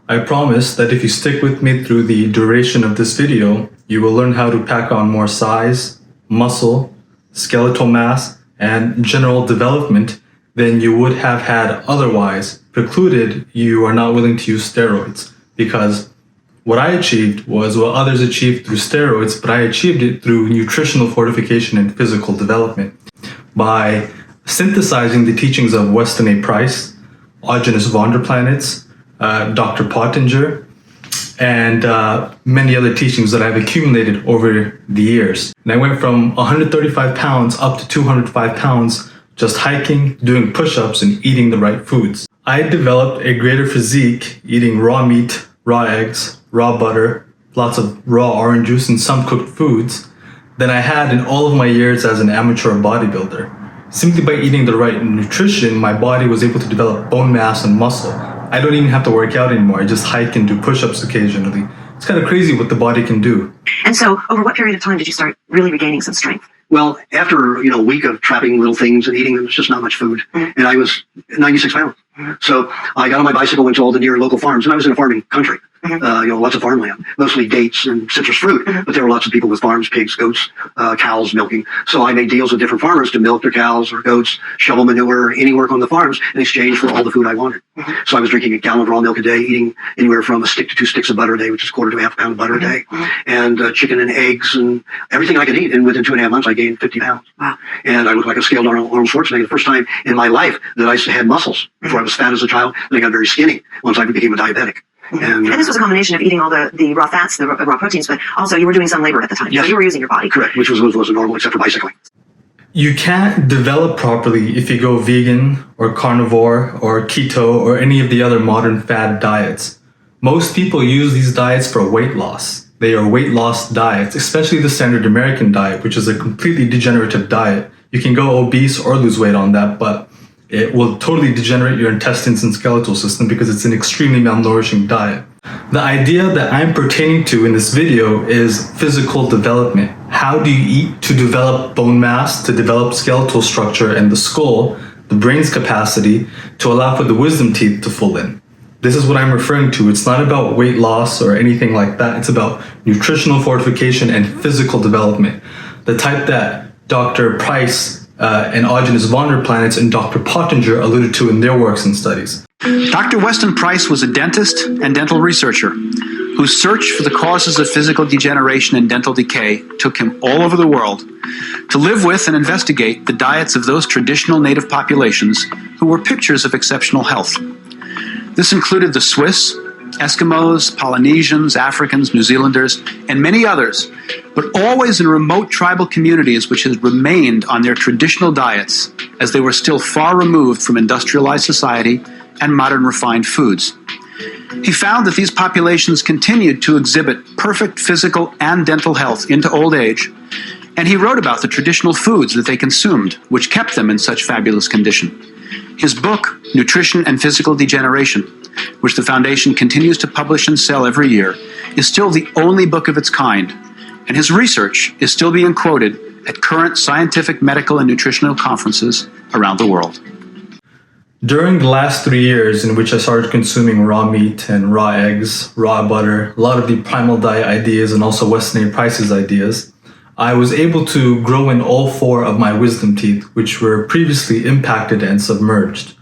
I promise that if you stick with me through the duration of this video, you will learn how to pack on more size, muscle, skeletal mass, and general development than you would have had otherwise, precluded you are not willing to use steroids. Because what I achieved was what others achieved through steroids, but I achieved it through nutritional fortification and physical development by synthesizing the teachings of Weston A. Aajonus Vonderplanits, Dr. Pottenger, and many other teachings that I've accumulated over the years. And I went from 135 pounds up to 205 pounds just hiking, doing push-ups, and eating the right foods. I developed a greater physique eating raw meat, raw eggs, raw butter, lots of raw orange juice, and some cooked foods than I had in all of my years as an amateur bodybuilder. Simply by eating the right nutrition, my body was able to develop bone mass and muscle. I don't even have to work out anymore. I just hike and do push-ups occasionally. It's kind of crazy what the body can do. And so, over what period of time did you start really regaining some strength? Well, after, a week of trapping little things and eating them, it was just not much food. And I was 96 pounds. So I got on my bicycle, went to all the near local farms, and I was in a farming country. Lots of farmland, mostly dates and citrus fruit, but there were lots of people with farms, pigs, goats, cows milking. So I made deals with different farmers to milk their cows or goats, shovel manure, any work on the farms in exchange for all the food I wanted. So I was drinking a gallon of raw milk a day, eating anywhere from a stick to 2 sticks of butter a day, which is a quarter to half a pound of butter a day, and chicken and eggs and everything I could eat. And within 2.5 months, I gained 50 pounds. Wow. And I looked like a scaled Arnold Schwarzenegger. The first time in my life that I had muscles. Before I was fat as a child, and I got very skinny once I became a diabetic. And this was a combination of eating all the raw fats, the raw proteins, but also you were doing some labor at the time. Yes. So you were using your body. Correct, which wasn't normal except for bicycling. You can't develop properly if you go vegan or carnivore or keto or any of the other modern fad diets. Most people use these diets for weight loss. They are weight loss diets, especially the standard American diet, which is a completely degenerative diet. You can go obese or lose weight on that, but it will totally degenerate your intestines and skeletal system because it's an extremely malnourishing diet. The idea that I'm pertaining to in this video is physical development. How do you eat to develop bone mass, to develop skeletal structure and the skull, the brain's capacity, to allow for the wisdom teeth to full in? This is what I'm referring to. It's not about weight loss or anything like that. It's about nutritional fortification and physical development. The type that Dr. Price and Aajonus Vonderplanits and Dr. Pottenger alluded to in their works and studies. Dr. Weston Price was a dentist and dental researcher whose search for the causes of physical degeneration and dental decay took him all over the world to live with and investigate the diets of those traditional native populations who were pictures of exceptional health. This included the Swiss, Eskimos, Polynesians, Africans, New Zealanders, and many others, but always in remote tribal communities which had remained on their traditional diets as they were still far removed from industrialized society and modern refined foods. He found that these populations continued to exhibit perfect physical and dental health into old age, and he wrote about the traditional foods that they consumed, which kept them in such fabulous condition. His book, Nutrition and Physical Degeneration, which the Foundation continues to publish and sell every year, is still the only book of its kind, and his research is still being quoted at current scientific, medical, and nutritional conferences around the world. During the last 3 years in which I started consuming raw meat and raw eggs, raw butter, a lot of the primal diet ideas and also Weston A. Price's ideas, I was able to grow in all 4 of my wisdom teeth, which were previously impacted and submerged.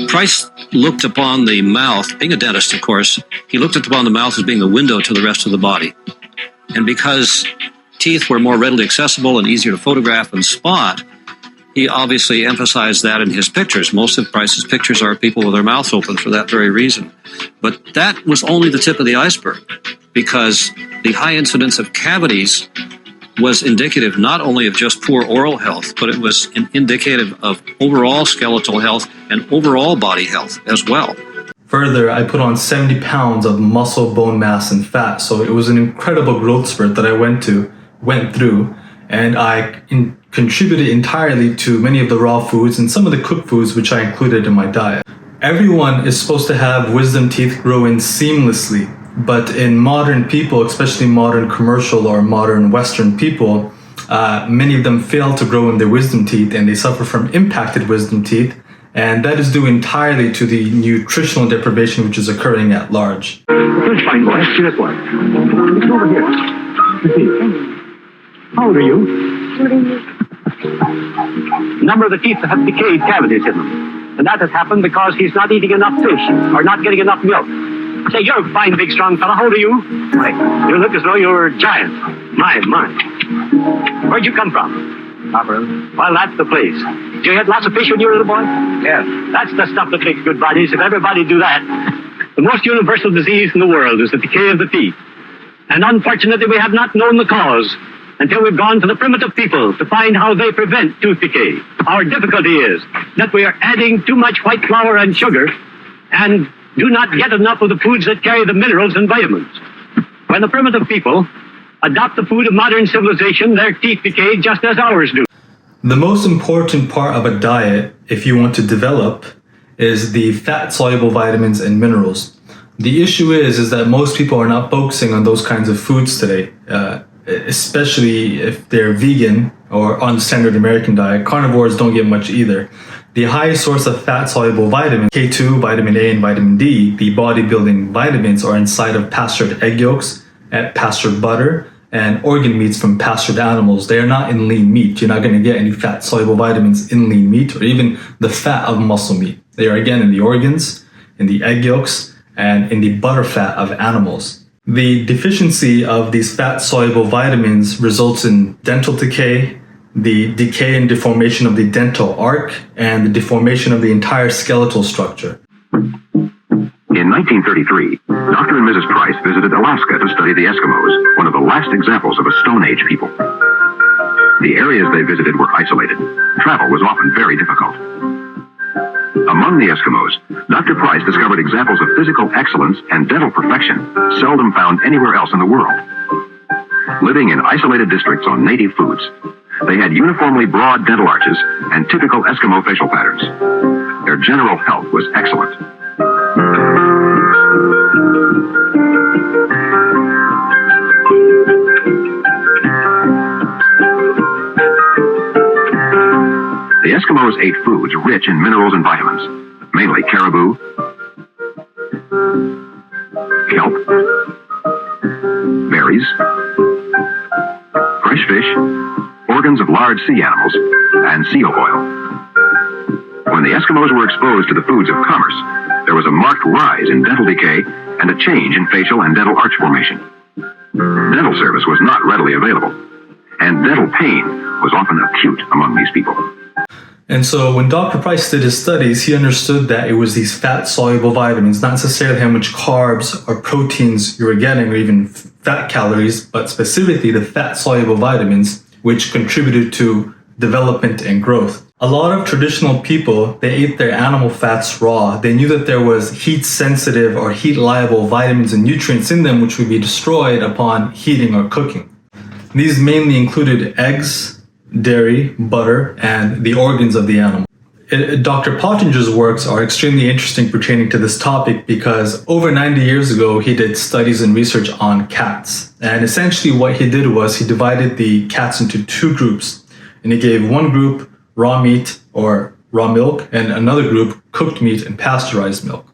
Price looked upon the mouth, being a dentist, of course, he looked upon the mouth as being the window to the rest of the body. And because teeth were more readily accessible and easier to photograph and spot, he obviously emphasized that in his pictures. Most of Price's pictures are people with their mouths open for that very reason. But that was only the tip of the iceberg, because the high incidence of cavities was indicative not only of just poor oral health, but it was indicative of overall skeletal health and overall body health as well. Further, I put on 70 pounds of muscle, bone mass, and fat, so it was an incredible growth spurt that I went through, and I contributed entirely to many of the raw foods and some of the cooked foods which I included in my diet. Everyone is supposed to have wisdom teeth grow in seamlessly, but in modern people, especially modern commercial or modern Western people, many of them fail to grow in their wisdom teeth and they suffer from impacted wisdom teeth And that is due entirely to the nutritional deprivation which is occurring at large. Here's fine, boy. See this one. It's over here. You see. How old are you? Number of the teeth have decayed cavities in them. And that has happened because he's not eating enough fish or not getting enough milk. Say, you're a fine, big, strong fellow. How old are you? Why, you look as though you were a giant. My. Where'd you come from? Marrow. Well, that's the place. Did you eat lots of fish when you were a little boy? Yes. That's the stuff that makes good bodies. If everybody do that, the most universal disease in the world is the decay of the teeth. And unfortunately, we have not known the cause until we've gone to the primitive people to find how they prevent tooth decay. Our difficulty is that we are adding too much white flour and sugar and do not get enough of the foods that carry the minerals and vitamins. When the primitive people adopt the food of modern civilization, their teeth decay just as ours do. The most important part of a diet, if you want to develop, is the fat-soluble vitamins and minerals. The issue is that most people are not focusing on those kinds of foods today, especially if they're vegan or on the standard American diet. Carnivores don't get much either. The highest source of fat-soluble vitamins, K2, vitamin A, and vitamin D, the bodybuilding vitamins, are inside of pastured egg yolks, pastured butter, and organ meats from pastured animals. They are not in lean meat. You're not going to get any fat-soluble vitamins in lean meat or even the fat of muscle meat. They are again in the organs, in the egg yolks, and in the butter fat of animals. The deficiency of these fat-soluble vitamins results in dental decay, the decay and deformation of the dental arc, and the deformation of the entire skeletal structure. In 1933, Dr. and Mrs. Price visited Alaska to study the Eskimos, one of the last examples of a Stone Age people. The areas they visited were isolated. Travel was often very difficult. Among the Eskimos, Dr. Price discovered examples of physical excellence and dental perfection seldom found anywhere else in the world. Living in isolated districts on native foods, they had uniformly broad dental arches and typical Eskimo facial patterns. Their general health was excellent. The Eskimos ate foods rich in minerals and vitamins, mainly caribou, kelp, berries, fresh fish, organs of large sea animals, and seal oil. When the Eskimos were exposed to the foods of commerce, there was a marked rise in dental decay and a change in facial and dental arch formation. Dental service was not readily available, and dental pain was often acute among these people. And so when Dr. Price did his studies, he understood that it was these fat-soluble vitamins, not necessarily how much carbs or proteins you were getting or even fat calories, but specifically the fat-soluble vitamins, which contributed to development and growth. A lot of traditional people, they ate their animal fats raw. They knew that there was heat-sensitive or heat-liable vitamins and nutrients in them which would be destroyed upon heating or cooking. These mainly included eggs, dairy, butter, and the organs of the animal. Dr. Pottenger's works are extremely interesting pertaining to this topic because over 90 years ago, he did studies and research on cats. And essentially what he did was he divided the cats into two groups. And he gave one group raw meat or raw milk and another group cooked meat and pasteurized milk.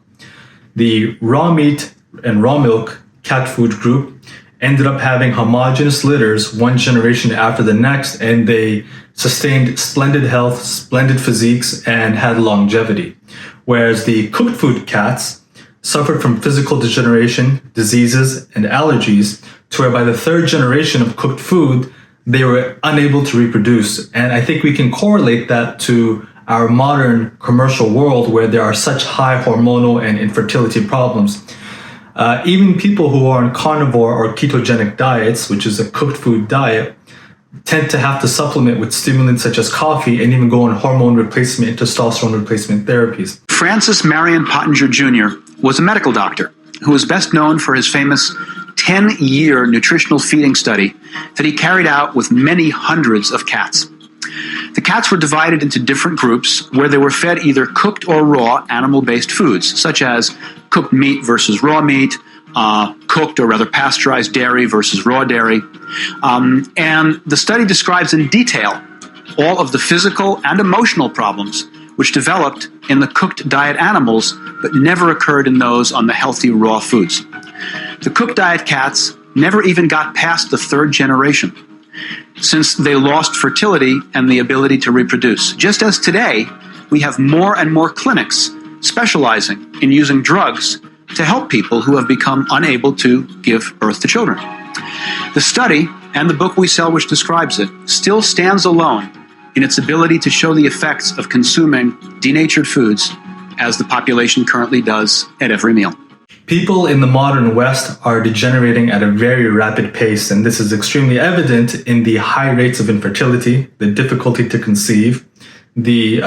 The raw meat and raw milk cat food group ended up having homogeneous litters one generation after the next, and they sustained splendid health, splendid physiques, and had longevity. Whereas the cooked food cats suffered from physical degeneration, diseases, and allergies, to where by the third generation of cooked food, they were unable to reproduce. And I think we can correlate that to our modern commercial world where there are such high hormonal and infertility problems. Even people who are on carnivore or ketogenic diets, which is a cooked food diet, tend to have to supplement with stimulants such as coffee and even go on hormone replacement and testosterone replacement therapies. Francis Marion Pottenger Jr. was a medical doctor who was best known for his famous 10-year nutritional feeding study that he carried out with many hundreds of cats. The cats were divided into different groups where they were fed either cooked or raw animal-based foods, such as cooked meat versus raw meat, cooked or rather pasteurized dairy versus raw dairy. And the study describes in detail all of the physical and emotional problems which developed in the cooked diet animals but never occurred in those on the healthy raw foods. The cooked diet cats never even got past the third generation, since they lost fertility and the ability to reproduce. Just as today, we have more and more clinics specializing in using drugs to help people who have become unable to give birth to children. The study, and the book we sell which describes it, still stands alone in its ability to show the effects of consuming denatured foods as the population currently does at every meal. People in the modern West are degenerating at a very rapid pace, and this is extremely evident in the high rates of infertility, the difficulty to conceive, the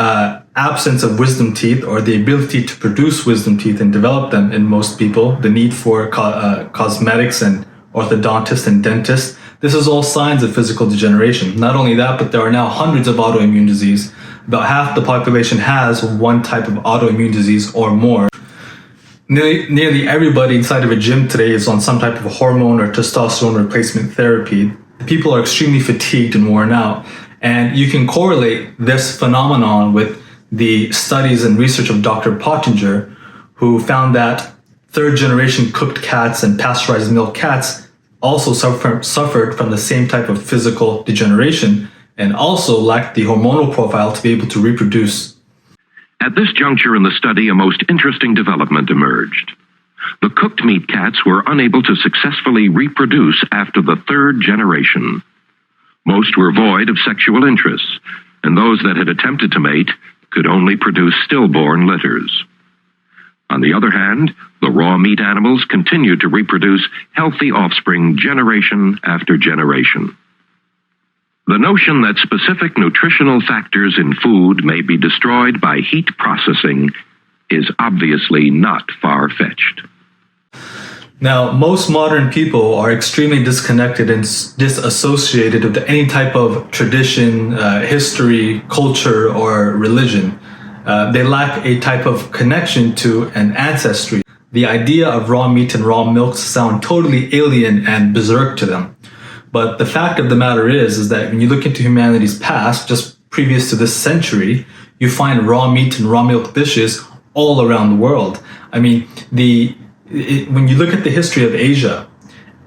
absence of wisdom teeth or the ability to produce wisdom teeth and develop them in most people, the need for cosmetics and orthodontists and dentists. This is all signs of physical degeneration. Not only that, but there are now hundreds of autoimmune disease. About half the population has one type of autoimmune disease or more. Nearly everybody inside of a gym today is on some type of hormone or testosterone replacement therapy. People are extremely fatigued and worn out. And you can correlate this phenomenon with the studies and research of Dr. Pottenger, who found that third generation cooked cats and pasteurized milk cats also suffered from the same type of physical degeneration and also lacked the hormonal profile to be able to reproduce. At this juncture in the study, a most interesting development emerged. The cooked meat cats were unable to successfully reproduce after the third generation. Most were void of sexual interests, and those that had attempted to mate could only produce stillborn litters. On the other hand, the raw meat animals continued to reproduce healthy offspring generation after generation. The notion that specific nutritional factors in food may be destroyed by heat processing is obviously not far-fetched. Now, most modern people are extremely disconnected and disassociated with any type of tradition, history, culture, or religion. They lack a type of connection to an ancestry. The idea of raw meat and raw milk sound totally alien and berserk to them. But the fact of the matter is that when you look into humanity's past, just previous to this century, you find raw meat and raw milk dishes all around the world. I mean, when you look at the history of Asia,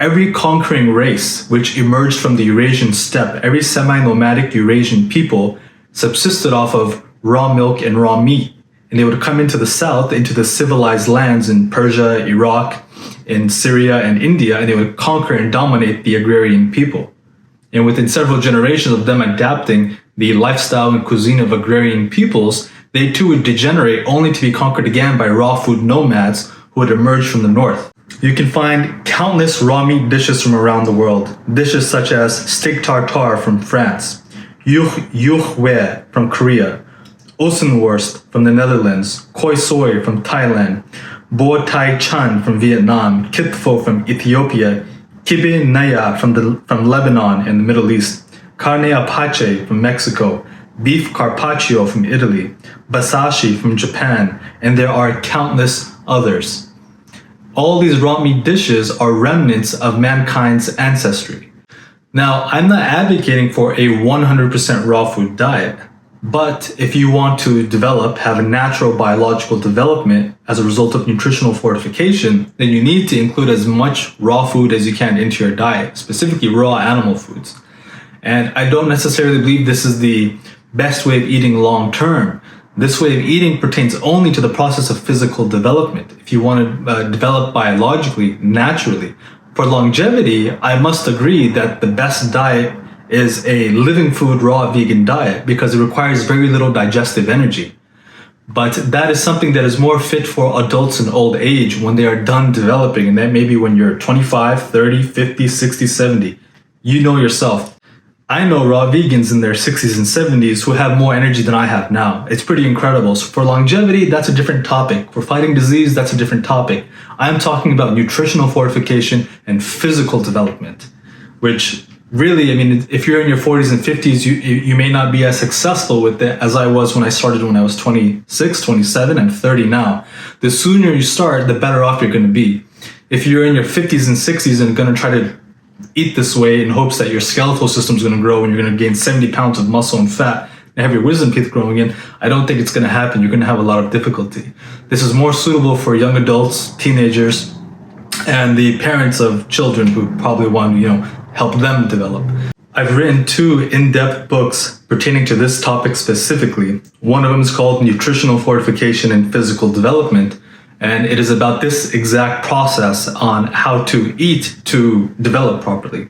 every conquering race which emerged from the Eurasian steppe, every semi-nomadic Eurasian people subsisted off of raw milk and raw meat. And they would come into the south, into the civilized lands in Persia, Iraq, in Syria and India, and they would conquer and dominate the agrarian people. And within several generations of them adapting the lifestyle and cuisine of agrarian peoples, they too would degenerate only to be conquered again by raw food nomads who would emerge from the north. You can find countless raw meat dishes from around the world. Dishes such as steak tartare from France, yuchwe from Korea, Ossenworst from the Netherlands, Khoi Soi from Thailand, Bo Tai Chan from Vietnam, Kitpho from Ethiopia, Kibe Naya from Lebanon and the Middle East, Carne Apache from Mexico, Beef Carpaccio from Italy, Basashi from Japan, and there are countless others. All these raw meat dishes are remnants of mankind's ancestry. Now, I'm not advocating for a 100% raw food diet. But if you want to have a natural biological development as a result of nutritional fortification, then you need to include as much raw food as you can into your diet, specifically raw animal foods. And I don't necessarily believe this is the best way of eating long term. This way of eating pertains only to the process of physical development. If you want to develop biologically, naturally. For longevity, I must agree that the best diet is a living food raw vegan diet because it requires very little digestive energy. But that is something that is more fit for adults in old age when they are done developing, and that may be when you're 25, 30, 50, 60, 70. You know yourself. I know raw vegans in their 60s and 70s who have more energy than I have now. It's pretty incredible. So for longevity, that's a different topic. For fighting disease, that's a different topic. I'm talking about nutritional fortification and physical development, which really, I mean, if you're in your 40s and 50s, you may not be as successful with it as I was when I started when I was 26, 27, and 30 now. The sooner you start, the better off you're going to be. If you're in your 50s and 60s and going to try to eat this way in hopes that your skeletal system is going to grow and you're going to gain 70 pounds of muscle and fat, and have your wisdom teeth growing in, I don't think it's going to happen. You're going to have a lot of difficulty. This is more suitable for young adults, teenagers, and the parents of children who probably want to, help them develop. I've written 2 in-depth books pertaining to this topic specifically. One of them is called Nutritional Fortification and Physical Development, and it is about this exact process on how to eat to develop properly.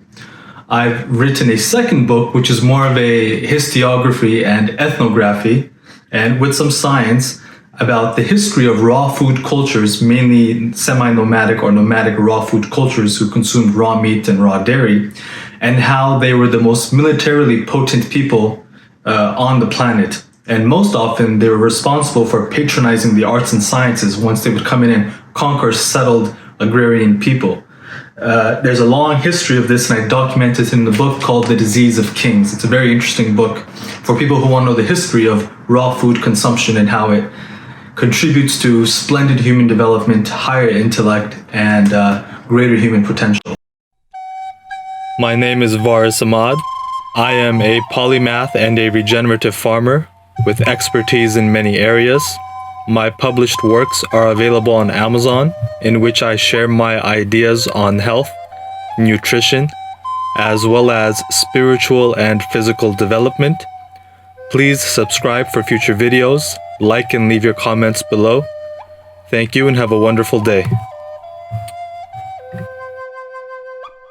I've written a second book, which is more of a historiography and ethnography, and with some science, about the history of raw food cultures, mainly semi-nomadic or nomadic raw food cultures who consumed raw meat and raw dairy, and how they were the most militarily potent people on the planet. And most often, they were responsible for patronizing the arts and sciences once they would come in and conquer settled agrarian people. There's a long history of this, and I document it in the book called The Disease of Kings. It's a very interesting book for people who want to know the history of raw food consumption and how it contributes to splendid human development, higher intellect, and greater human potential. My name is Varis Ahmad. I am a polymath and a regenerative farmer with expertise in many areas. My published works are available on Amazon, in which I share my ideas on health, nutrition, as well as spiritual and physical development. Please subscribe for future videos, like and leave your comments below. Thank you and have a wonderful day.